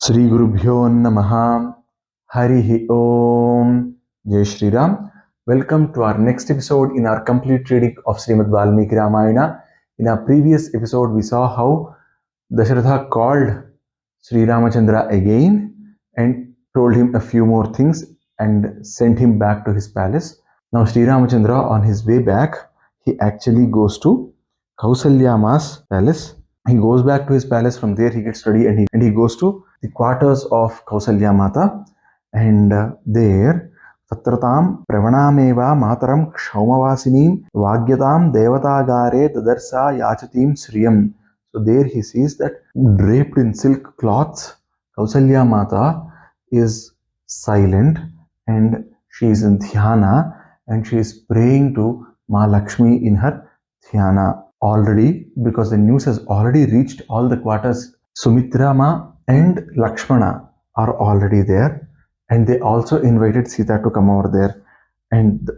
Sri Gurubhyo Namaha Harihi Om Jai Shri Ram. Welcome to our next episode in our complete reading of Srimad Valmiki Ramayana. In our previous episode, we saw how Dasharatha called SriRamachandra again and told him a few more things and sent him back to his palace. Now SriRamachandra, on his way back, he actually goes to Kausalya Maa's palace. He goes back to his palace. From there he gets ready and he goes to the quarters of Kausalya Mata, and there Tatratam Pravanameva Mataram Kshaumavasinim Vagyatam Devatagare Tadarsa Yachatim Sriyam. So there he sees that draped in silk cloths, Kausalya Mata is silent and she is in dhyana and she is praying to Maa Lakshmi in her dhyana. Already, because the news has already reached all the quarters, Sumitra and Lakshmana are already there, and they also invited Sita to come over there.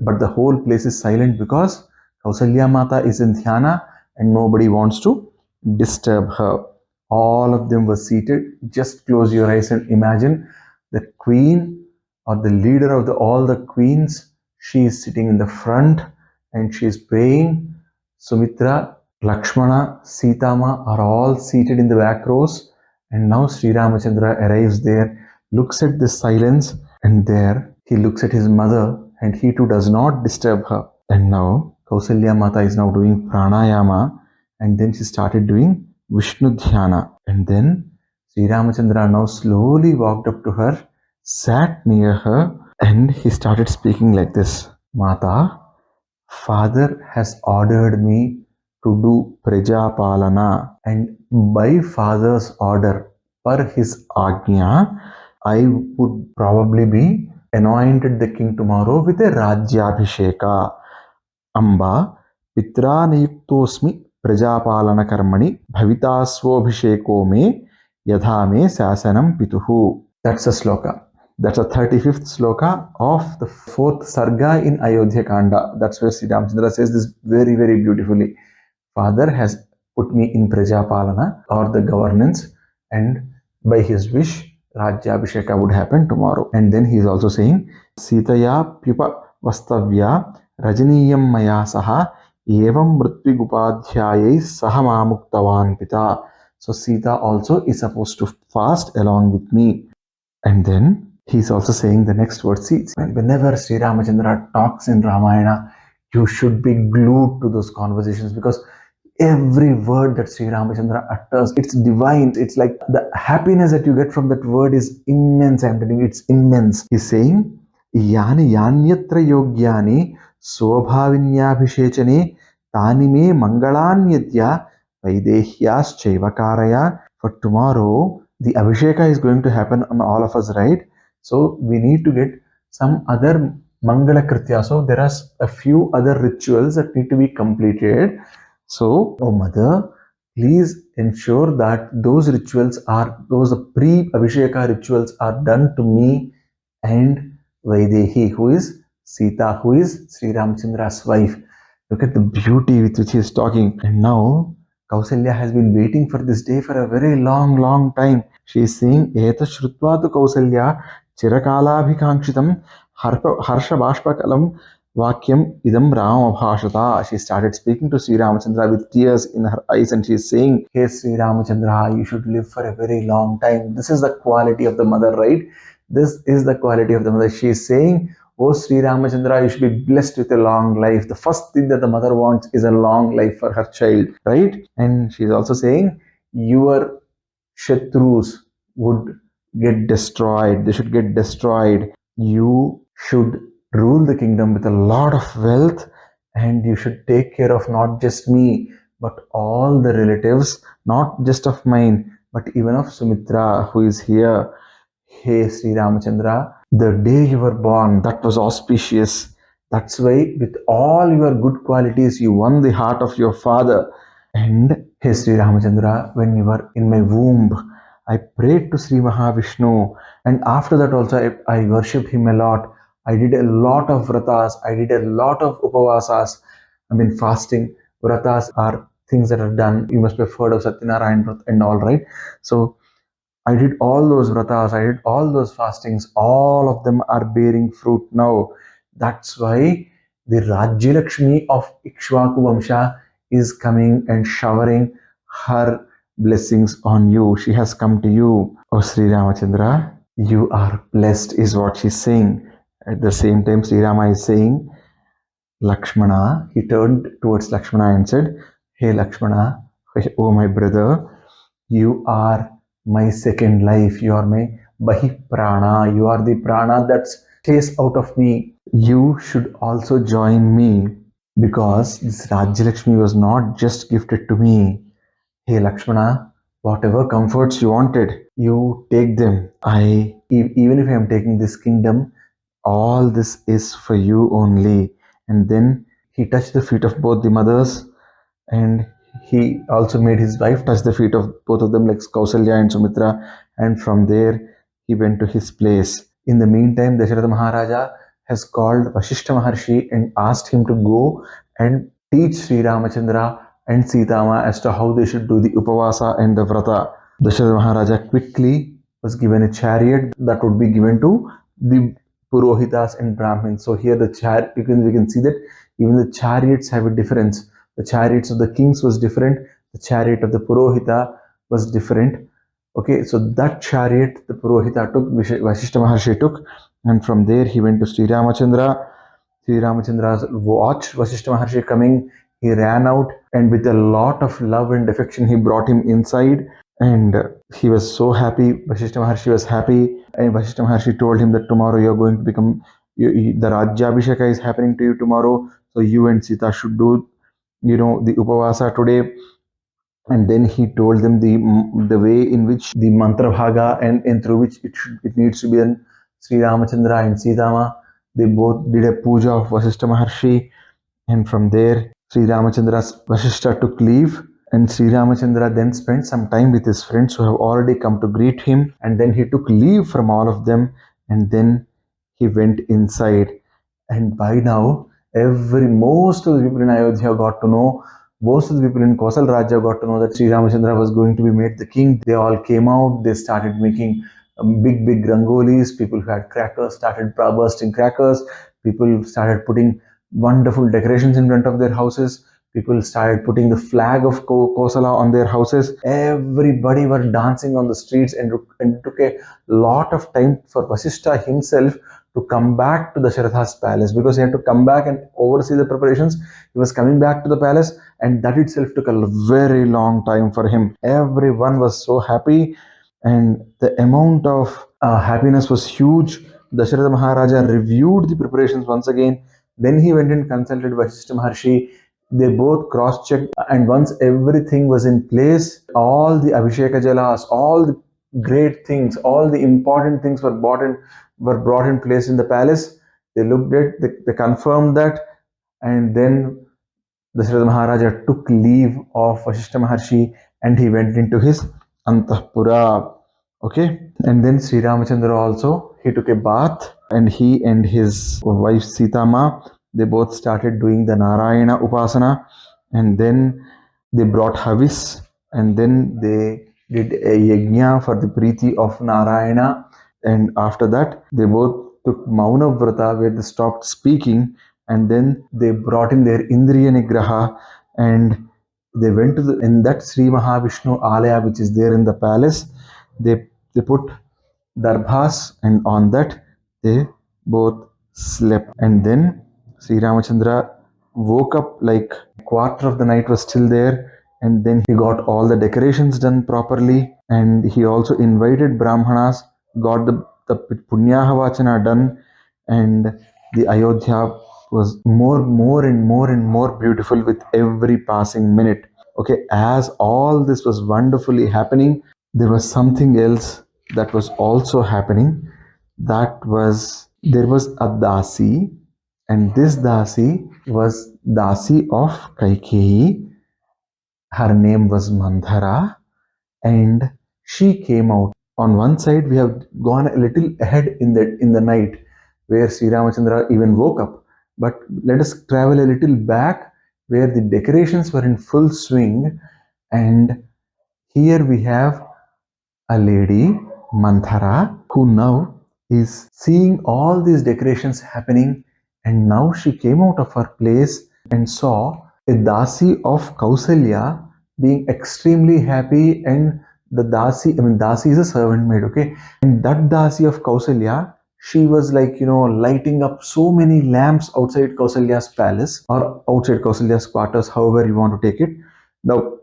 But the whole place is silent because Kausalya Mata is in dhyana and nobody wants to disturb her. All of them were seated. Just close your eyes and imagine the queen or the leader of all the queens. She is sitting in the front and she is praying. Sumitra, Lakshmana, Sita Maa are all seated in the back rows, and now SriRamachandra arrives there, looks at this silence, and there he looks at his mother, and he too does not disturb her. And now Kausalya Mata is now doing pranayama, and then she started doing Vishnu Dhyana. And then SriRamachandra now slowly walked up to her, sat near her, and he started speaking like this: Mata, Father has ordered me to do Prajapalana, and by Father's order, per his Agnya, I would probably be anointed the king tomorrow with a Rajyabhisheka. Amba Pitra Niyuktosmi Prajapalana Karmani Bhavitasvobhisheko me Yadha me Sasanam Pituhu. That's a sloka. That's the 35th sloka of the 4th sarga in AyodhyaKanada. That's where Sri Ramachandra says this very, very beautifully. Father has put me in Prajapalana, or the governance, and by his wish, Rajyabhisheka would happen tomorrow. And then he is also saying, Sitaya Pyupa Vastavya Rajaniyam Maya Saha Evam Mritvigupadhyayai Saha Mamuktavan Pita. So Sita also is supposed to fast along with me. And then he's also saying the next word. See, whenever Sri Ramachandra talks in Ramayana, you should be glued to those conversations, because every word that Sri Ramachandra utters, it's divine. It's like the happiness that you get from that word is immense. I'm telling you, it's immense. He's saying, Yani Yanyatra Yogyani Swabhavinyabhishechane Tani me Mangalanyadya Vaidehyas Chaivakaraya. For tomorrow, the Abhisheka is going to happen on all of us, right? So we need to get some other Mangala Kritya. So there are a few other rituals that need to be completed. So, oh mother, please ensure that those pre-Abhisheka rituals are done to me and Vaidehi, who is Sita, who is Sri Ramachandra's wife. Look at the beauty with which he is talking. And now Kausalya has been waiting for this day for a very long time. She is saying, Eta Shrutva tu Kausalya Chirakalabhikangshitam Harsha Bashpakalam Vakyam Idam Rama Bhashata. She started speaking to Sri Ramachandra with tears in her eyes, and she is saying, Hey Sri Ramachandra, you should live for a very long time. This is the quality of the mother, right? This is the quality of the mother. She is saying, Oh Sri Ramachandra, you should be blessed with a long life. The first thing that the mother wants is a long life for her child, right? And she is also saying, your Shatrus would get destroyed. They should get destroyed. You should rule the kingdom with a lot of wealth, and you should take care of not just me, but all the relatives, not just of mine, but even of Sumitra, who is here. Hey Sri Ramachandra, the day you were born, that was auspicious. That's why with all your good qualities, you won the heart of your father. And hey Sri Ramachandra, when you were in my womb, I prayed to Sri Mahavishnu, and after that also I worshipped him a lot. I did a lot of vratas, I did a lot of upavasas. I mean, fasting. Vratas are things that are done. You must have heard of Satyanarayan Vrat and all, right? So I did all those vratas, I did all those fastings, all of them are bearing fruit now. That's why the Rajya Lakshmi of Ikshvaku Vamsha is coming and showering her blessings on you. She has come to you, O Sri Ramachandra. You are blessed, is what she's saying. At the same time, Sri Rama is saying, Lakshmana, he turned towards Lakshmana and said, Hey Lakshmana, oh my brother, you are my second life. You are my Bahi Prana. You are the prana that stays out of me. You should also join me because this Rajya Lakshmi was not just gifted to me. Hey Lakshmana, whatever comforts you wanted, you take them. Even if I am taking this kingdom, all this is for you only. And then he touched the feet of both the mothers, and he also made his wife touch the feet of both of them, like Kausalya and Sumitra, and from there he went to his place. In the meantime, Dasharatha Maharaja has called Vasishtha Maharshi and asked him to go and teach Sri Ramachandra and Sita Maa as to how they should do the upavasa and the vrata. Dasharatha Maharaja quickly was given a chariot that would be given to the Purohitas and Brahmins. So here the chariot, we can see that even the chariots have a difference. The chariots of the kings was different. The chariot of the Purohita was different. Okay, so that chariot the Purohita took, Vasishtha Maharshi took, and from there he went to Sri Ramachandra. Sri Ramachandra watched Vasishtha Maharshi coming. He ran out, and with a lot of love and affection, he brought him inside. And he was so happy. Vasishtha Maharshi was happy, and Vasishtha Maharshi told him that tomorrow you are going to become, the Rajyabhisheka is happening to you tomorrow. So you and Sita should do, the upavasa today. And then he told them the way in which the mantra bhaga and through which it needs to be done. Sri Ramachandra and Sita Maa, they both did a puja of Vasishtha Maharshi, and from there Sri Ramachandra's Vasishtha took leave, and Sri Ramachandra then spent some time with his friends who have already come to greet him, and then he took leave from all of them, and then he went inside. And by now, most of the people in Ayodhya got to know, most of the people in Kausal Raja got to know that Sri Ramachandra was going to be made the king. They all came out, they started making big rangolis. People who had crackers started bursting crackers. People started putting wonderful decorations in front of their houses. People started putting the flag of Kausala on their houses. Everybody were dancing on the streets, and it took a lot of time for Vasishtha himself to come back to the Dasharatha's palace, because he had to come back and oversee the preparations. He was coming back to the palace, and that itself took a very long time for him. Everyone was so happy, and the amount of happiness was huge. Dasharatha Maharaja reviewed the preparations once again. Then he went and consulted Vasishtha Maharshi. They both cross-checked, and once everything was in place, all the Abhisheka Jalas, all the great things, all the important things were brought in place in the palace. They looked at, they confirmed that, and then Dasharatha Maharaja took leave of Vasishtha Maharshi, and he went into his Antahpura. Okay, and then Sri Ramachandra also, he took a bath, and he and his wife Sita Maa, they both started doing the Narayana Upasana, and then they brought Havis, and then they did a yajna for the Preeti of Narayana, and after that they both took Mauna Vrata, where they stopped speaking, and then they brought in their Indriya Nigraha, and they went to in that Sri Mahavishnu Alaya, which is there in the palace. They put darbhas, and on that they both slept. And then Sri Ramachandra woke up, like a quarter of the night was still there, and then he got all the decorations done properly, and he also invited Brahmanas, got the Punyaha Vachana done, and the Ayodhya was more beautiful with every passing minute. Okay, as all this was wonderfully happening, there was something else that was also happening. That was, there was a Dasi, and this Dasi was Dasi of Kaikeyi. Her name was Manthara, and she came out. On one side, we have gone a little ahead in the night, where Sri Ramachandra even woke up. But let us travel a little back, where the decorations were in full swing, and here we have a lady, Manthara, who now is seeing all these decorations happening, and now she came out of her place and saw a Dasi of Kausalya being extremely happy, and the Dasi, Dasi is a servant maid, okay? And that Dasi of Kausalya, she was like, lighting up so many lamps outside Kausalya's palace or outside Kausalya's quarters, however you want to take it. Now,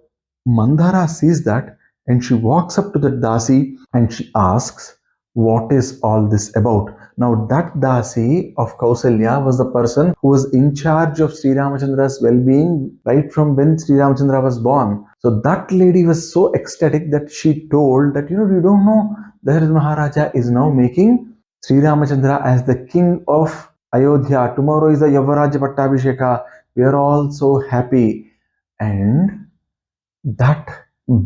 Mandhara sees that and she walks up to the Dasi and she asks, what is all this about? Now, that Dasi of Kausalya was the person who was in charge of Sri Ramachandra's well-being right from when Sri Ramachandra was born. So that lady was so ecstatic that she told that, you don't know, Dasaratha Maharaja is now making Sri Ramachandra as the king of Ayodhya. Tomorrow is the Yavarajya Pattabhisheka. We are all so happy. And that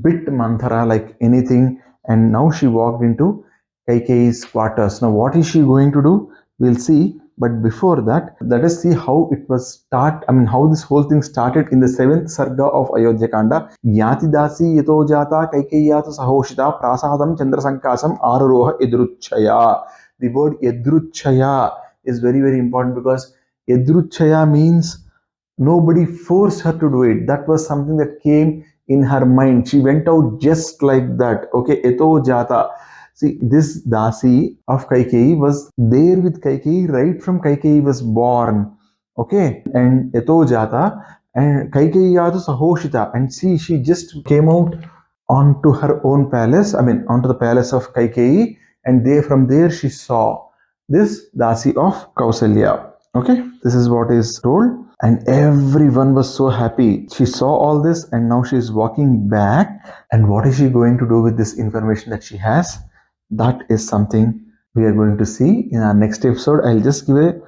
bit Manthara like anything, and now she walked into Kaikeyi's quarters. Now, what is she going to do? We'll see. But before that, let us see how it was how this whole thing started in the 7th Sarga of AyodhyaKanda. Gyati dasi yato jata Kaikeyatu sahoshita prasadam chandrasankasam aruroha edruchaya. The word edruchaya is very, very important because edruchaya means nobody forced her to do it. That was something that came in her mind. She went out just like that. Okay, Eto Jata. See, this Dasi of Kaikeyi was there with Kaikeyi right from Kaikeyi was born. Okay, and Eto Jata and Kaikeyi Yatu Sahoshita. And see, she just came out onto her own palace, onto the palace of Kaikeyi, and from there she saw this Dasi of Kausalya. Okay, this is what is told. And everyone was so happy. She saw all this and now she is walking back. And what is she going to do with this information that she has? That is something we are going to see in our next episode. I'll just give a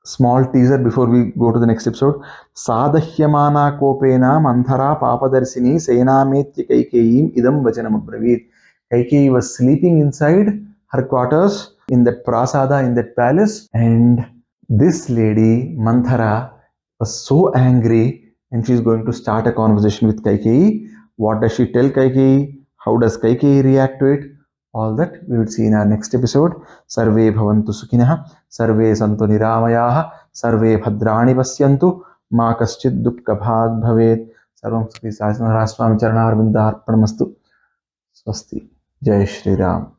small teaser before we go to the next episode. Sadahyamana kopena manthara papadarsini senametya Kaikeyim idam vachanam abravit. Kaikeyi was sleeping inside her quarters in that prasada, in that palace, and this lady Manthara was so angry and she's going to start a conversation with Kaikeyi. What does she tell Kaikeyi? How does Kaikeyi react to it? All that we will see in our next episode. Sarve bhavantu sukhinah, sarve santu niramayaha, sarve bhadrani pasyantu, ma kaschid dukkha bhag bhavet. Sarvam Sri Sai Maharaj Swami Charana Arvinda Arpanamastu. Swasti. Jai Shri Ram.